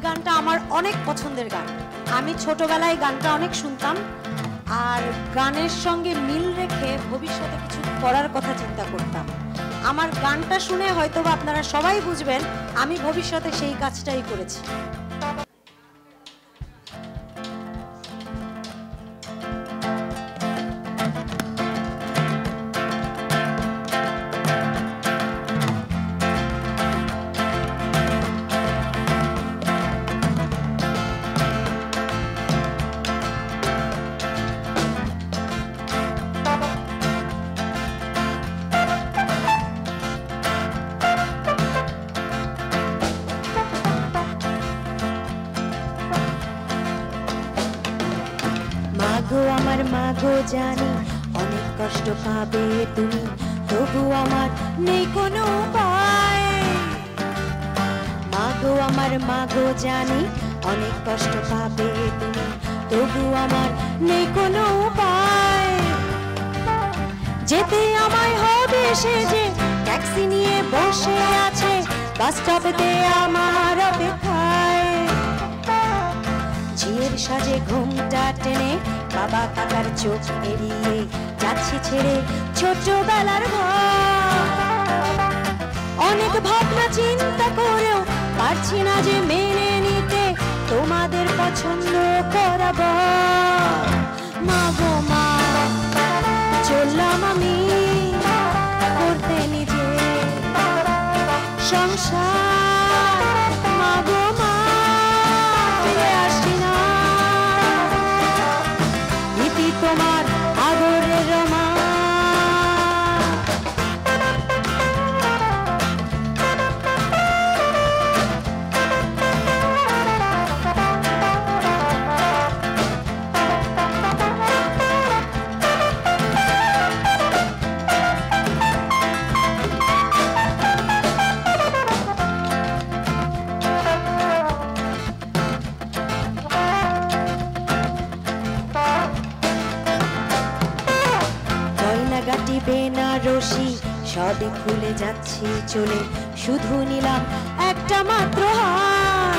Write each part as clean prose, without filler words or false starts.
গানটা আমার অনেক পছন্দের গান। আমি ছোটবেলায় গানটা অনেক শুনতাম, আর গানের সঙ্গে মিল রেখে ভবিষ্যতে কিছু করার কথা চিন্তা করতাম। আমার গানটা শুনে হয়তো আপনারা সবাই বুঝবেন আমি ভবিষ্যতে সেই কাজটাই করেছি। আমার মাগো জানি অনেক কষ্ট পাবে তুমি, তবু আমার নেই কোনো উপায়। মাগো আমার মাগো জানি অনেক কষ্ট পাবে তুমি, তবু আমার নেই কোনো উপায়। যেতে আমায় হবে সে যে ট্যাক্সি নিয়ে বসে আছে বাস স্টপেতে আমার অপেক্ষায়। ঝিয়ের সাজে ঘুমটা টেনে বাবা কাকার চোখ এড়িয়ে যাচ্ছি ছেড়ে ছোটবেলার ঘর। অনেক ভাবনা চিন্তা করেও পারছি না যে মেনে নিতে তোমাদের পছন্দ করাবো। মা গো মা, চললাম আমি করতে নিজে সংসার। মা গো মা, ফিরে আসি না ইতি তোমার আদরের মা। বেনারসি সবই খুলে যাচ্ছি চলে, শুধু নিলাম একটা মাত্র হার।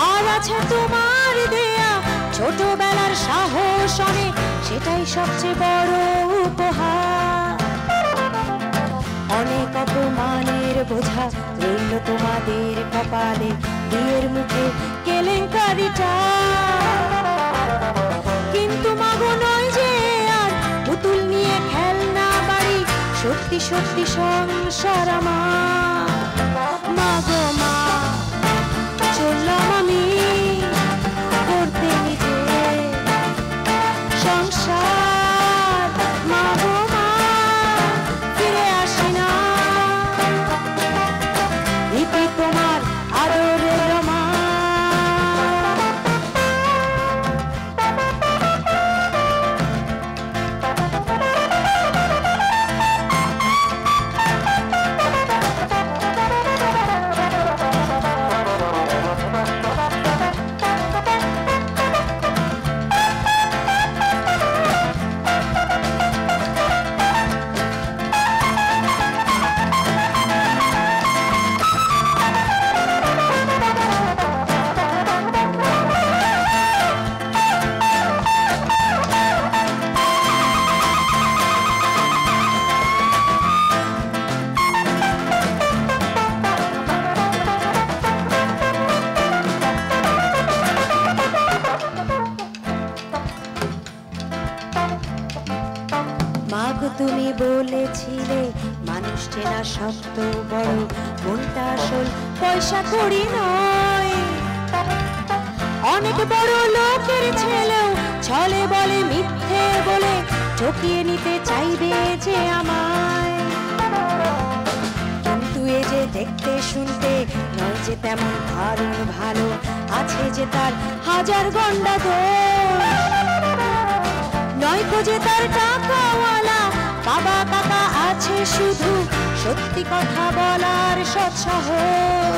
আর আছে তোমার দেয়া ছোটবেলার সাহস অনেক, সেটাই সবচেয়ে বড় উপহার। অনেক অপমানের বোঝা রইল তোমাদের কপালে, বিয়ের মুখে কেলেঙ্কারিটা। কিন্তু মাগো নয় যে আর পুতুল নিয়ে খেলনা বাড়ি, সত্যি সত্যি সংসার আমার। মাগো মা, চললাম আমি করতে নিজে সংসার। মাগো মা, ফিরে আসি না ইতি তোমার আদরের মা। তুমি বলেছিলে মানুষ চেনা শক্ত বড়, মনটা আসল পয়সা করি নয়। অনেক বড় লোকের ছেলেও ছলে বলে মিথ্যে বলে ঠকিয়ে নিতে চাইবে যে আমায়। কিন্তু এ যে দেখতে শুনতে নয় যে তেমন দারুণ ভালো, আছে যে তার হাজার গন্ডা দোষ। নয় যে তার টাকাওয়ালা বাবা কাকা আছে শুধু সত্যি কথা বলার সৎ সাহস।